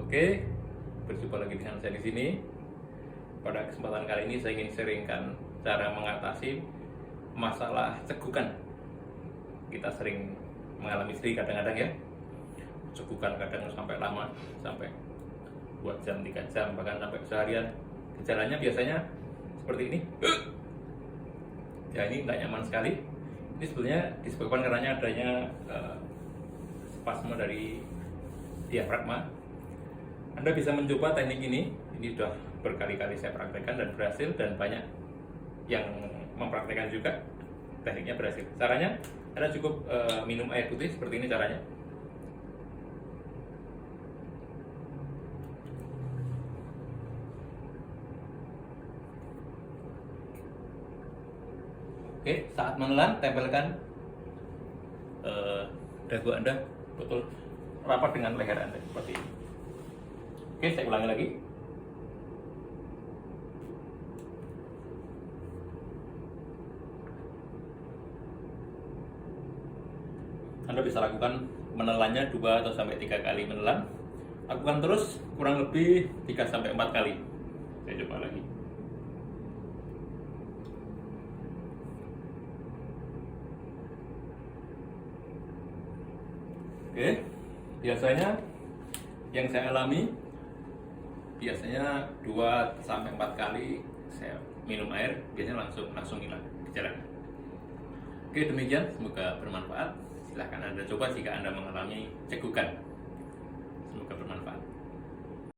Oke, berjumpa lagi dengan saya di sini. Pada kesempatan kali ini saya ingin sharingkan cara mengatasi masalah cegukan. Kita sering mengalami sendiri kadang-kadang ya, cegukan kadang sampai lama, sampai 2 jam, 3 jam, bahkan sampai seharian. Gejalanya biasanya seperti ini. Ya, ini nggak nyaman sekali. Ini sebenarnya disebabkan karena adanya spasme dari diafragma. Anda bisa mencoba teknik ini sudah berkali-kali saya praktekkan dan berhasil, dan banyak yang mempraktekkan juga, tekniknya berhasil. Caranya, Anda cukup minum air putih seperti ini caranya. Oke, saat menelan, tempelkan dagu Anda betul rapat dengan leher Anda seperti ini. Oke, saya ulangi lagi. Anda bisa lakukan menelannya 2 atau sampai 3 kali menelan. Lakukan terus kurang lebih 3 sampai 4 kali. Saya coba lagi. Oke, biasanya yang saya alami biasanya 2 sampai 4 kali saya minum air, biasanya langsung hilang gejalanya. Oke, demikian, semoga bermanfaat. Silahkan Anda coba jika Anda mengalami cegukan. Semoga bermanfaat.